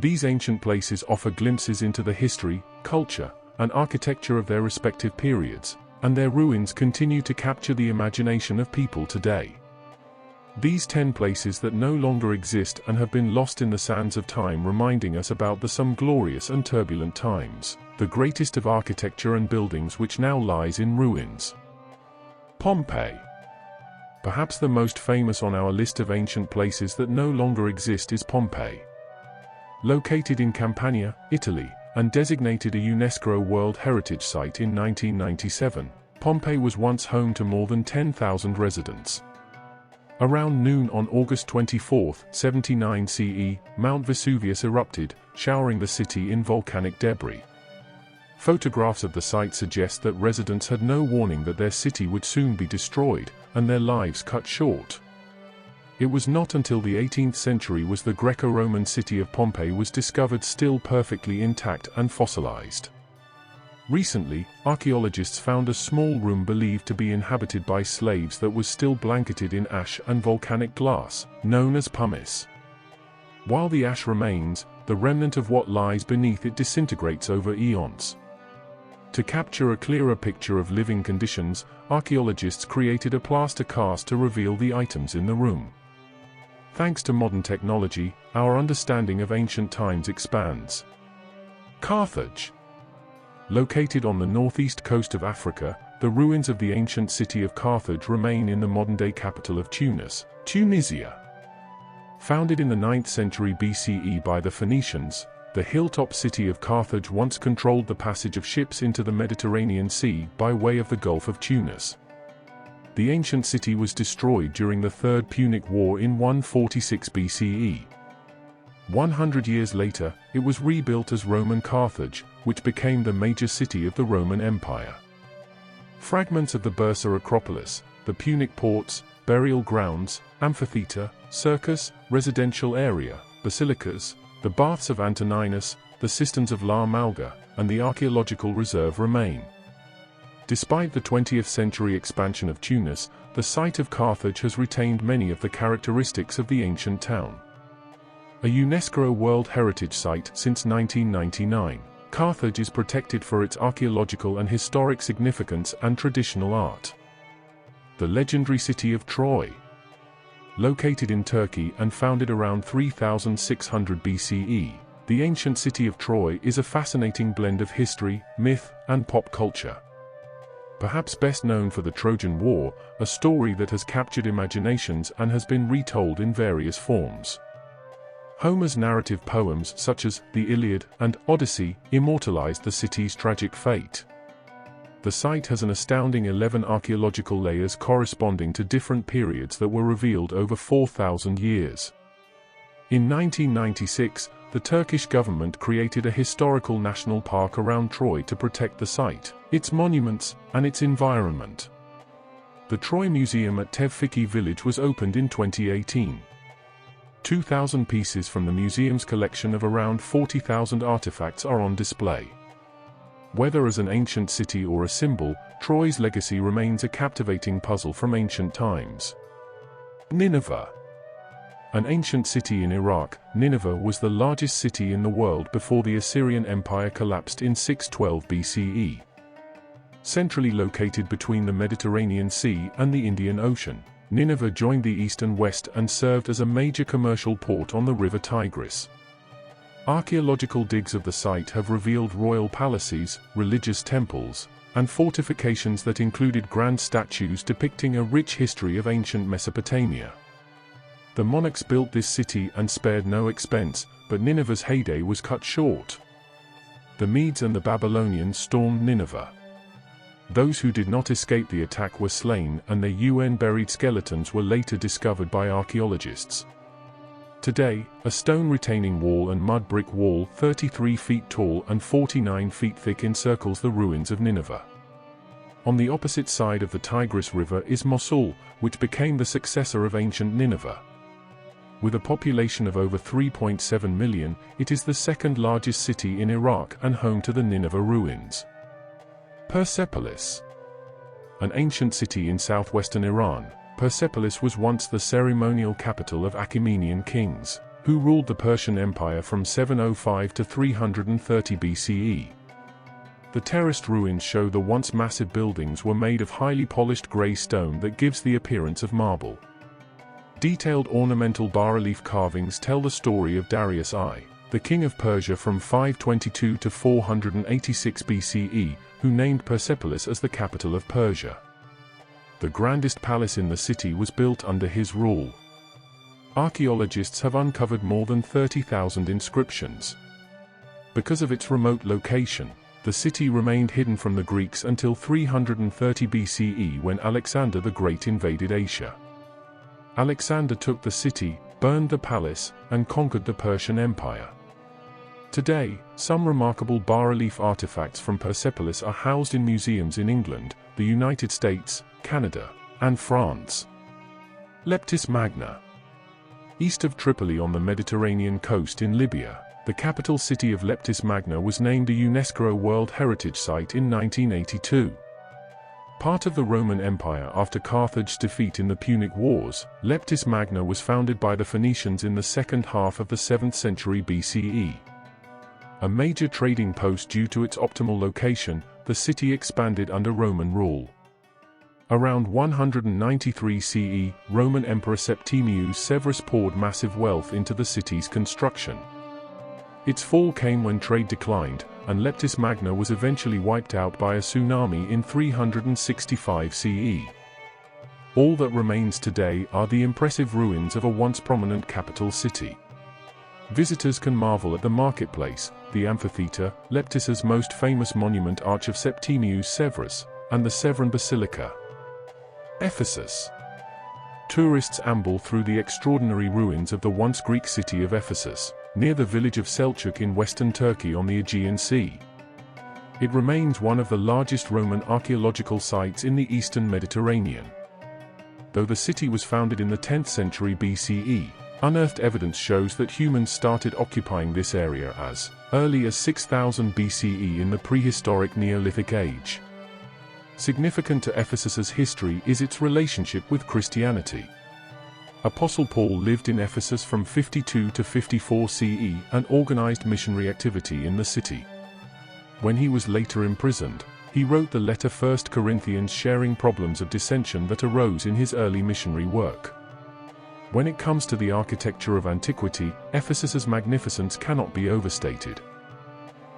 These ancient places offer glimpses into the history, culture, and architecture of their respective periods, and their ruins continue to capture the imagination of people today. These 10 places that no longer exist and have been lost in the sands of time, reminding us about the some glorious and turbulent times, the greatest of architecture and buildings which now lies in ruins. Pompeii. Perhaps the most famous on our list of ancient places that no longer exist is Pompeii. Located in Campania, Italy, and designated a UNESCO World Heritage Site in 1997, Pompeii was once home to more than 10,000 residents. Around noon on August 24, 79 CE, Mount Vesuvius erupted, showering the city in volcanic debris. Photographs of the site suggest that residents had no warning that their city would soon be destroyed, and their lives cut short. It was not until the 18th century was the Greco-Roman city of Pompeii was discovered still perfectly intact and fossilized. Recently, archaeologists found a small room believed to be inhabited by slaves that was still blanketed in ash and volcanic glass, known as pumice. While the ash remains, the remnant of what lies beneath it disintegrates over eons. To capture a clearer picture of living conditions, archaeologists created a plaster cast to reveal the items in the room. Thanks to modern technology, our understanding of ancient times expands. Carthage. Located on the northeast coast of Africa, the ruins of the ancient city of Carthage remain in the modern-day capital of Tunis, Tunisia. Founded in the 9th century BCE by the Phoenicians, the hilltop city of Carthage once controlled the passage of ships into the Mediterranean Sea by way of the Gulf of Tunis. The ancient city was destroyed during the Third Punic War in 146 BCE. 100 years later, it was rebuilt as Roman Carthage, which became the major city of the Roman Empire. Fragments of the Bursa Acropolis, the Punic ports, burial grounds, amphitheatre, circus, residential area, basilicas, the baths of Antoninus, the cisterns of La Malga, and the archaeological reserve remain. Despite the 20th century expansion of Tunis, the site of Carthage has retained many of the characteristics of the ancient town. A UNESCO World Heritage Site since 1999, Carthage is protected for its archaeological and historic significance and traditional art. The legendary city of Troy. Located in Turkey and founded around 3600 BCE, the ancient city of Troy is a fascinating blend of history, myth, and pop culture. Perhaps best known for the Trojan War, a story that has captured imaginations and has been retold in various forms. Homer's narrative poems such as the Iliad and Odyssey immortalized the city's tragic fate. The site has an astounding 11 archaeological layers corresponding to different periods that were revealed over 4,000 years. In 1996, the Turkish government created a historical national park around Troy to protect the site, its monuments, and its environment. The Troy Museum at Tevfiki village was opened in 2018. 2,000 pieces from the museum's collection of around 40,000 artifacts are on display. Whether as an ancient city or a symbol, Troy's legacy remains a captivating puzzle from ancient times. Nineveh. An ancient city in Iraq, Nineveh was the largest city in the world before the Assyrian Empire collapsed in 612 BCE. Centrally located between the Mediterranean Sea and the Indian Ocean, Nineveh joined the east and west and served as a major commercial port on the river Tigris. Archaeological digs of the site have revealed royal palaces, religious temples, and fortifications that included grand statues depicting a rich history of ancient Mesopotamia. The monarchs built this city and spared no expense, but Nineveh's heyday was cut short. The Medes and the Babylonians stormed Nineveh. Those who did not escape the attack were slain, and their UN-buried skeletons were later discovered by archaeologists. Today, a stone retaining wall and mud brick wall 33 feet tall and 49 feet thick encircles the ruins of Nineveh. On the opposite side of the Tigris River is Mosul, which became the successor of ancient Nineveh. With a population of over 3.7 million, it is the second largest city in Iraq and home to the Nineveh ruins. Persepolis. An ancient city in southwestern Iran, Persepolis was once the ceremonial capital of Achaemenian kings. who ruled the Persian Empire from 705 to 330 BCE. The terraced ruins show the once massive buildings were made of highly polished grey stone that gives the appearance of marble. Detailed ornamental bas-relief carvings tell the story of Darius I, the king of Persia from 522 to 486 BCE, who named Persepolis as the capital of Persia. The grandest palace in the city was built under his rule. Archaeologists have uncovered more than 30,000 inscriptions. Because of its remote location, the city remained hidden from the Greeks until 330 BCE when Alexander the Great invaded Asia. Alexander took the city, burned the palace, and conquered the Persian Empire. Today, some remarkable bas-relief artifacts from Persepolis are housed in museums in England, the United States, Canada, and France. Leptis Magna. East of Tripoli on the Mediterranean coast in Libya, the capital city of Leptis Magna was named a UNESCO World Heritage Site in 1982. Part of the Roman Empire after Carthage's defeat in the Punic Wars, Leptis Magna was founded by the Phoenicians in the second half of the 7th century BCE. A major trading post due to its optimal location, the city expanded under Roman rule. Around 193 CE, Roman Emperor Septimius Severus poured massive wealth into the city's construction. Its fall came when trade declined, and Leptis Magna was eventually wiped out by a tsunami in 365 CE. All that remains today are the impressive ruins of a once prominent capital city. Visitors can marvel at the marketplace, the amphitheatre, Leptis's most famous monument Arch of Septimius Severus, and the Severan Basilica. Ephesus. Tourists amble through the extraordinary ruins of the once Greek city of Ephesus, near the village of Selçuk in western Turkey on the Aegean Sea. It remains one of the largest Roman archaeological sites in the eastern Mediterranean. Though the city was founded in the 10th century BCE, unearthed evidence shows that humans started occupying this area as early as 6000 BCE in the prehistoric Neolithic age. Significant to Ephesus's history is its relationship with Christianity. Apostle Paul lived in Ephesus from 52 to 54 CE and organized missionary activity in the city. When he was later imprisoned, he wrote the letter 1 Corinthians sharing problems of dissension that arose in his early missionary work. When it comes to the architecture of antiquity, Ephesus's magnificence cannot be overstated.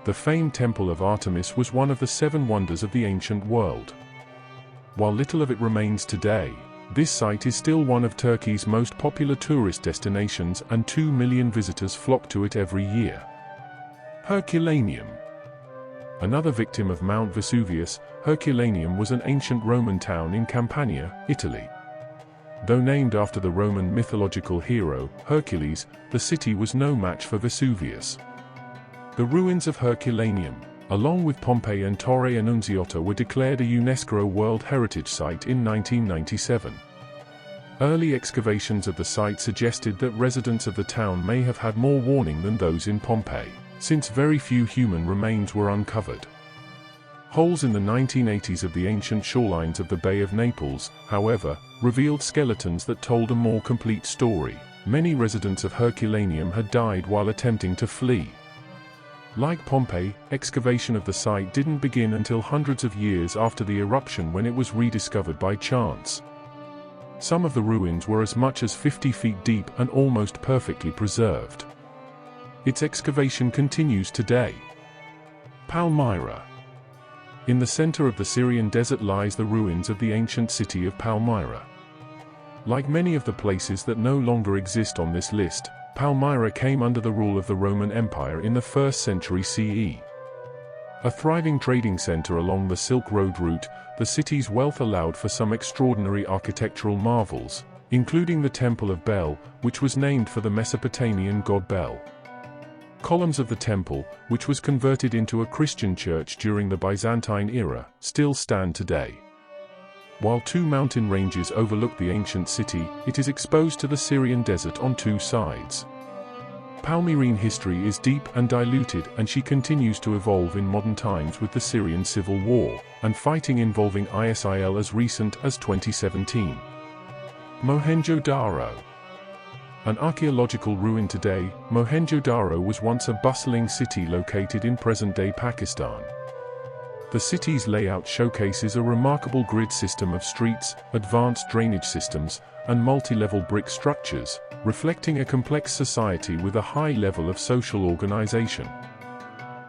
The famed Temple of Artemis was one of the 7 wonders of the ancient world. While little of it remains today, this site is still one of Turkey's most popular tourist destinations and 2 million visitors flock to it every year. Herculaneum. Another victim of Mount Vesuvius, Herculaneum was an ancient Roman town in Campania, Italy. Though named after the Roman mythological hero, Hercules, the city was no match for Vesuvius. The ruins of Herculaneum, along with Pompeii and Torre Annunziata, were declared a UNESCO World Heritage Site in 1997. Early excavations of the site suggested that residents of the town may have had more warning than those in Pompeii, since very few human remains were uncovered. Holes in the 1980s of the ancient shorelines of the Bay of Naples, however, revealed skeletons that told a more complete story. Many residents of Herculaneum had died while attempting to flee. Like Pompeii, excavation of the site didn't begin until hundreds of years after the eruption, when it was rediscovered by chance. Some of the ruins were as much as 50 feet deep and almost perfectly preserved. Its excavation continues today. Palmyra. In the center of the Syrian desert lies the ruins of the ancient city of Palmyra. Like many of the places that no longer exist on this list, Palmyra came under the rule of the Roman Empire in the 1st century CE. A thriving trading center along the Silk Road route, the city's wealth allowed for some extraordinary architectural marvels, including the Temple of Bel, which was named for the Mesopotamian god Bel. Columns of the temple, which was converted into a Christian church during the Byzantine era, still stand today. While 2 mountain ranges overlook the ancient city, it is exposed to the Syrian desert on 2 sides. Palmyrene history is deep and diluted, and she continues to evolve in modern times with the Syrian civil war, and fighting involving ISIL as recent as 2017. Mohenjo Daro. An archaeological ruin today, Mohenjo-Daro was once a bustling city located in present-day Pakistan. The city's layout showcases a remarkable grid system of streets, advanced drainage systems, and multi-level brick structures, reflecting a complex society with a high level of social organization.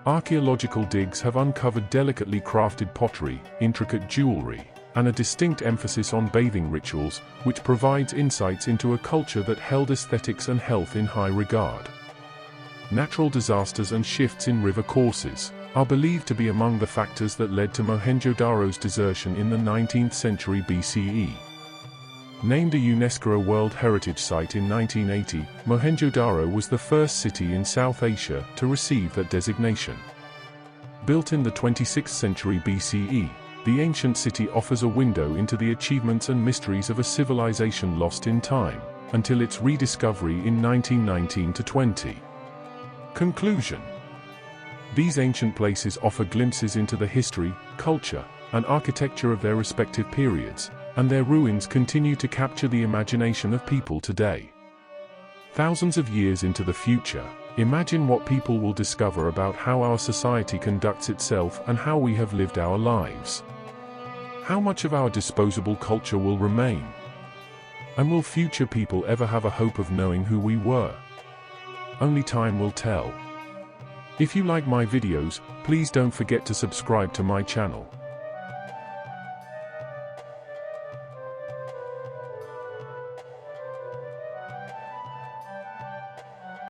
Archaeological digs have uncovered delicately crafted pottery, intricate jewelry, and a distinct emphasis on bathing rituals, which provides insights into a culture that held aesthetics and health in high regard. Natural disasters and shifts in river courses are believed to be among the factors that led to Mohenjo-Daro's desertion in the 19th century BCE. Named a UNESCO World Heritage Site in 1980, Mohenjo-Daro was the first city in South Asia to receive that designation. Built in the 26th century BCE, the ancient city offers a window into the achievements and mysteries of a civilization lost in time, until its rediscovery in 1919–20. Conclusion. These ancient places offer glimpses into the history, culture, and architecture of their respective periods, and their ruins continue to capture the imagination of people today. Thousands of years into the future, imagine what people will discover about how our society conducts itself and how we have lived our lives. How much of our disposable culture will remain? And will future people ever have a hope of knowing who we were? Only time will tell. If you like my videos, please don't forget to subscribe to my channel.